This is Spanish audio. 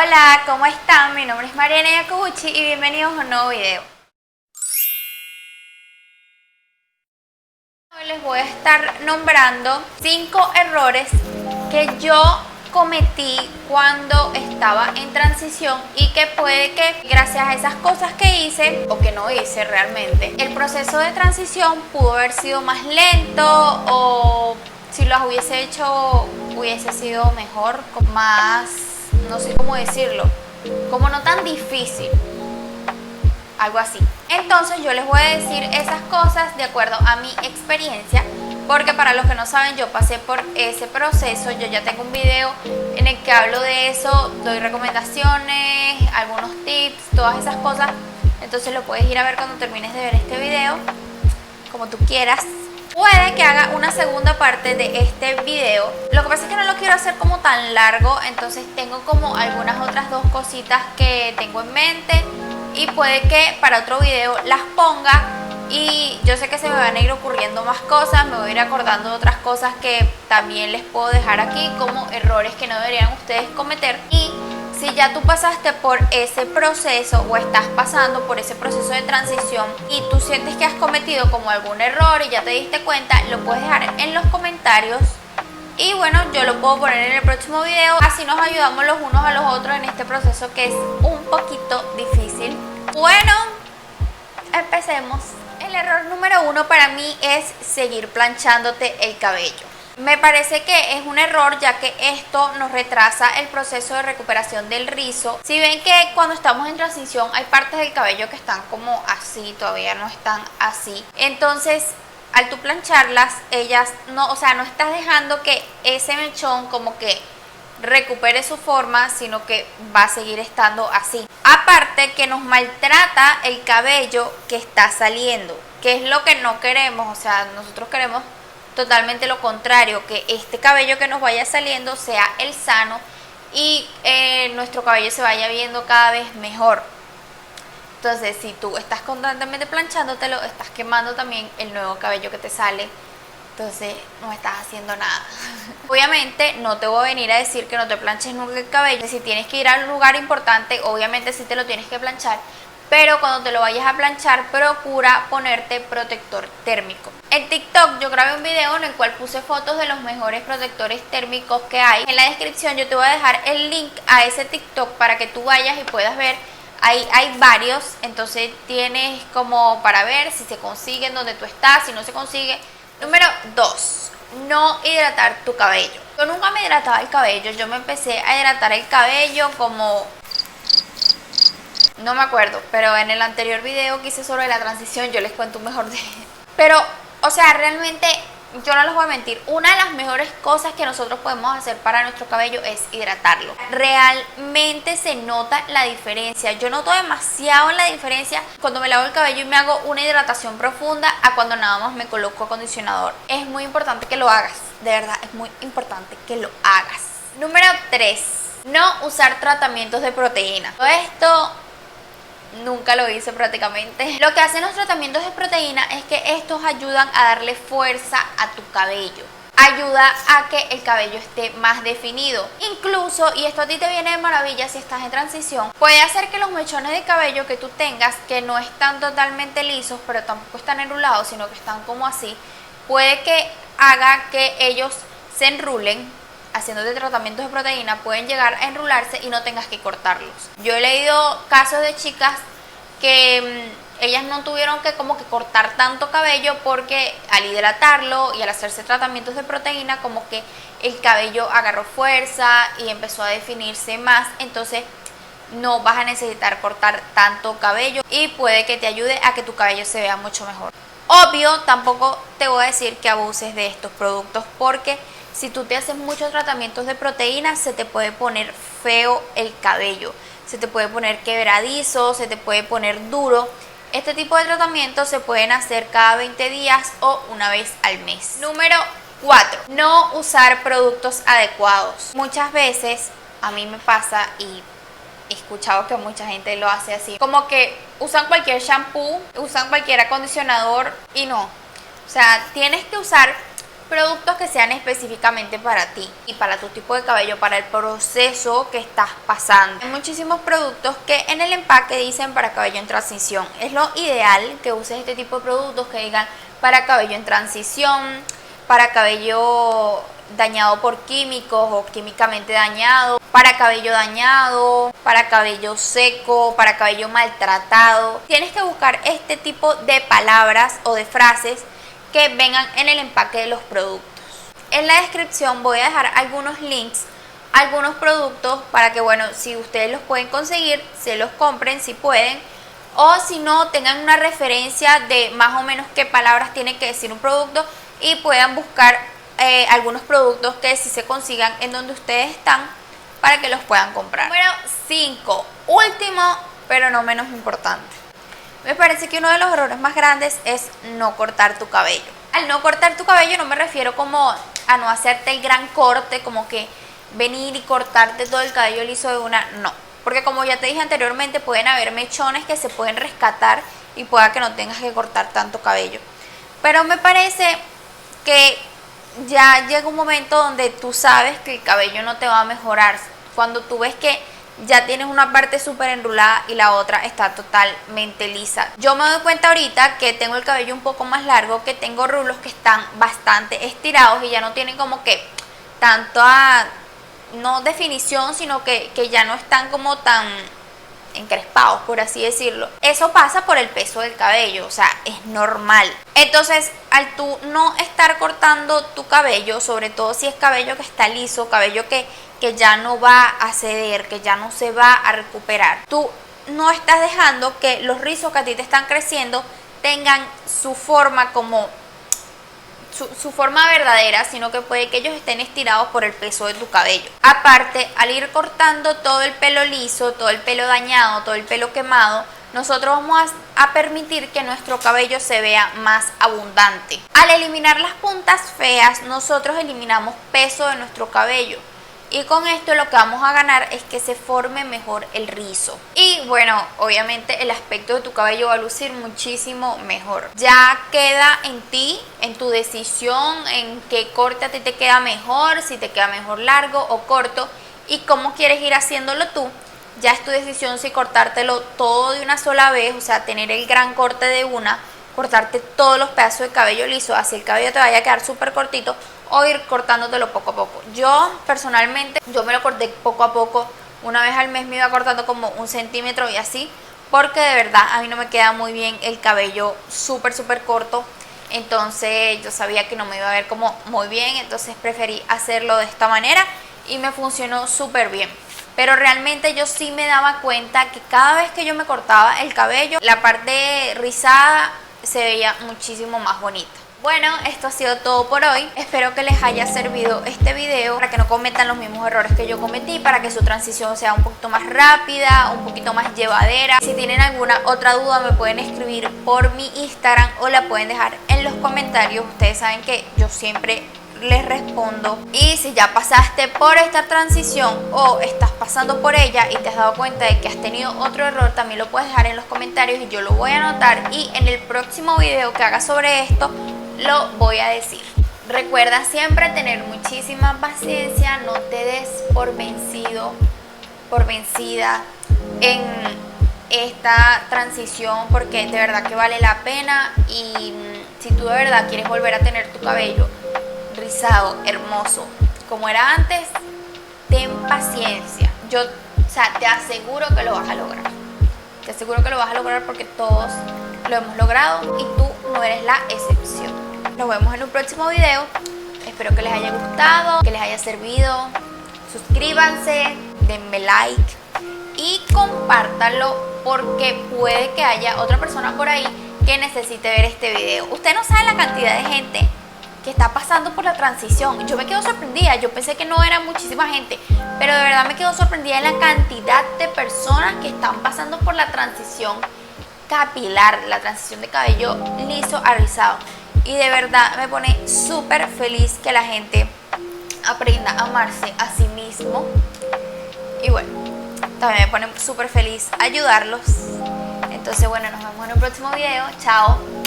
Hola, ¿cómo están? Mi nombre es Mariana Yacobucci y bienvenidos a un nuevo video. Hoy les voy a estar nombrando 5 errores que yo cometí cuando estaba en transición y que puede que gracias a esas cosas que hice o que no hice realmente, el proceso de transición pudo haber sido más lento o si los hubiese hecho hubiese sido mejor, más, no sé cómo decirlo, como no tan difícil, algo así. Entonces yo les voy a decir esas cosas de acuerdo a mi experiencia, porque para los que no saben, yo pasé por ese proceso. Yo ya tengo un video en el que hablo de eso, doy recomendaciones, algunos tips, todas esas cosas. Entonces lo puedes ir a ver cuando termines de ver este video, como tú quieras. Puede que haga una segunda parte de este video. Lo que pasa es que no lo quiero hacer como tan largo, entonces tengo como algunas otras dos cositas que tengo en mente y puede que para otro video las ponga. Y yo sé que se me van a ir ocurriendo más cosas, me voy a ir acordando de otras cosas que también les puedo dejar aquí como errores que no deberían ustedes cometer. Y si ya tú pasaste por ese proceso o estás pasando por ese proceso de transición y tú sientes que has cometido como algún error y ya te diste cuenta, lo puedes dejar en los comentarios. Y bueno, yo lo puedo poner en el próximo video, así nos ayudamos los unos a los otros en este proceso que es un poquito difícil. Bueno, empecemos. El error número 1 para mí es seguir planchándote el cabello. Me parece que es un error, ya que esto nos retrasa el proceso de recuperación del rizo. Si ven que cuando estamos en transición hay partes del cabello que están como así, todavía no están así. Entonces, al tú plancharlas, ellas no, o sea, no estás dejando que ese mechón como que recupere su forma, sino que va a seguir estando así. Aparte que nos maltrata el cabello que está saliendo, que es lo que no queremos. O sea, nosotros queremos totalmente lo contrario, que este cabello que nos vaya saliendo sea el sano y nuestro cabello se vaya viendo cada vez mejor. Entonces, si tú estás constantemente planchándotelo, estás quemando también el nuevo cabello que te sale. Entonces no estás haciendo nada. Obviamente no te voy a venir a decir que no te planches nunca el cabello. Si tienes que ir a un lugar importante, obviamente sí te lo tienes que planchar, pero cuando te lo vayas a planchar, procura ponerte protector térmico. En TikTok yo grabé un video en el cual puse fotos de los mejores protectores térmicos que hay. En la descripción yo te voy a dejar el link a ese TikTok para que tú vayas y puedas ver. Hay varios, entonces tienes como para ver si se consiguen donde tú estás, si no se consigue. Número 2, no hidratar tu cabello. Yo nunca me hidrataba el cabello, yo me empecé a hidratar el cabello como... no me acuerdo, pero en el anterior video que hice sobre la transición yo les cuento mejor de... Pero, o sea, realmente yo no les voy a mentir, una de las mejores cosas que nosotros podemos hacer para nuestro cabello es hidratarlo. Realmente se nota la diferencia. Yo noto demasiado la diferencia cuando me lavo el cabello y me hago una hidratación profunda a cuando nada más me coloco acondicionador. Es muy importante que lo hagas, de verdad, es muy importante que lo hagas. Número 3, no usar tratamientos de proteína. Todo esto nunca lo hice prácticamente. Lo que hacen los tratamientos de proteína es que estos ayudan a darle fuerza a tu cabello. Ayuda a que el cabello esté más definido. Incluso, y esto a ti te viene de maravilla si estás en transición, puede hacer que los mechones de cabello que tú tengas, que no están totalmente lisos, pero tampoco están enrulados, sino que están como así, puede que haga que ellos se enrulen. Haciéndote tratamientos de proteína pueden llegar a enrularse y no tengas que cortarlos. Yo he leído casos de chicas que ellas no tuvieron que como que cortar tanto cabello porque al hidratarlo y al hacerse tratamientos de proteína como que el cabello agarró fuerza y empezó a definirse más. Entonces no vas a necesitar cortar tanto cabello y puede que te ayude a que tu cabello se vea mucho mejor. Obvio, tampoco te voy a decir que abuses de estos productos, porque si tú te haces muchos tratamientos de proteína, se te puede poner feo el cabello, se te puede poner quebradizo, se te puede poner duro. Este tipo de tratamientos se pueden hacer cada 20 días o una vez al mes. Número 4, no usar productos adecuados. Muchas veces a mí me pasa y he escuchado que mucha gente lo hace así, como que usan cualquier shampoo, usan cualquier acondicionador y no. O sea, tienes que usar productos que sean específicamente para ti y para tu tipo de cabello, para el proceso que estás pasando. Hay muchísimos productos que en el empaque dicen para cabello en transición. Es lo ideal que uses este tipo de productos que digan para cabello en transición, para cabello dañado por químicos o químicamente dañado, para cabello dañado, para cabello seco, para cabello maltratado. Tienes que buscar este tipo de palabras o de frases que vengan en el empaque de los productos. En la descripción voy a dejar algunos links, algunos productos para que, bueno, si ustedes los pueden conseguir, se los compren si pueden, o si no, tengan una referencia de más o menos qué palabras tiene que decir un producto y puedan buscar algunos productos que sí se consigan en donde ustedes están para que los puedan comprar. Número 5, último pero no menos importante. Me parece que uno de los errores más grandes es no cortar tu cabello. Al no cortar tu cabello no me refiero como a no hacerte el gran corte, como que venir y cortarte todo el cabello liso de una, no. Porque como ya te dije anteriormente, pueden haber mechones que se pueden rescatar y pueda que no tengas que cortar tanto cabello. Pero me parece que ya llega un momento donde tú sabes que el cabello no te va a mejorar. Cuando tú ves que ya tienes una parte súper enrulada y la otra está totalmente lisa. Yo me doy cuenta ahorita que tengo el cabello un poco más largo, que tengo rulos que están bastante estirados y ya no tienen como que tanta, no definición, sino que ya no están como tan encrespados, por así decirlo. Eso pasa por el peso del cabello, o sea, es normal. Entonces, al tú no estar cortando tu cabello, sobre todo si es cabello que está liso, cabello que ya no va a ceder, que ya no se va a recuperar, tú no estás dejando que los rizos que a ti te están creciendo tengan su forma como su forma verdadera, sino que puede que ellos estén estirados por el peso de tu cabello. Aparte, al ir cortando todo el pelo liso, todo el pelo dañado, todo el pelo quemado, nosotros vamos a permitir que nuestro cabello se vea más abundante. Al eliminar las puntas feas, nosotros eliminamos peso de nuestro cabello. Y con esto lo que vamos a ganar es que se forme mejor el rizo. Y bueno, obviamente el aspecto de tu cabello va a lucir muchísimo mejor. Ya queda en ti, en tu decisión, en qué corte a ti te queda mejor, si te queda mejor largo o corto y cómo quieres ir haciéndolo tú. Ya es tu decisión si cortártelo todo de una sola vez, o sea, tener el gran corte de una, cortarte todos los pedazos de cabello liso, así el cabello te vaya a quedar súper cortito, o ir cortándotelo poco a poco. Yo personalmente, yo me lo corté poco a poco, una vez al mes me iba cortando como 1 centímetro y así, porque de verdad a mí no me queda muy bien el cabello súper corto, entonces yo sabía que no me iba a ver como muy bien, entonces preferí hacerlo de esta manera y me funcionó súper bien. Pero realmente yo sí me daba cuenta que cada vez que yo me cortaba el cabello, la parte rizada se veía muchísimo más bonita. Bueno, esto ha sido todo por hoy. Espero que les haya servido este video para que no cometan los mismos errores que yo cometí, para que su transición sea un poquito más rápida, un poquito más llevadera. Si tienen alguna otra duda me pueden escribir por mi Instagram o la pueden dejar en los comentarios. Ustedes saben que yo siempre les respondo. Y si ya pasaste por esta transición o estás pasando por ella y te has dado cuenta de que has tenido otro error, también lo puedes dejar en los comentarios y yo lo voy a anotar y en el próximo video que haga sobre esto lo voy a decir. Recuerda siempre tener muchísima paciencia, no te des por vencido, por vencida en esta transición, porque de verdad que vale la pena. Y si tú de verdad quieres volver a tener tu cabello rizado, hermoso, como era antes, ten paciencia. Yo, o sea, te aseguro que lo vas a lograr. Te aseguro que lo vas a lograr porque todos lo hemos logrado y tú no eres la excepción. Nos vemos en un próximo video. Espero que les haya gustado, que les haya servido. Suscríbanse, denme like y compártanlo porque puede que haya otra persona por ahí que necesite ver este video. Usted no sabe la cantidad de gente que está pasando por la transición. Yo me quedo sorprendida, yo pensé que no era muchísima gente, pero de verdad me quedo sorprendida en la cantidad de personas que están pasando por la transición capilar, la transición de cabello liso a rizado. Y de verdad me pone súper feliz que la gente aprenda a amarse a sí mismo. Y bueno, también me pone súper feliz ayudarlos. Entonces bueno, nos vemos en un próximo video. Chao.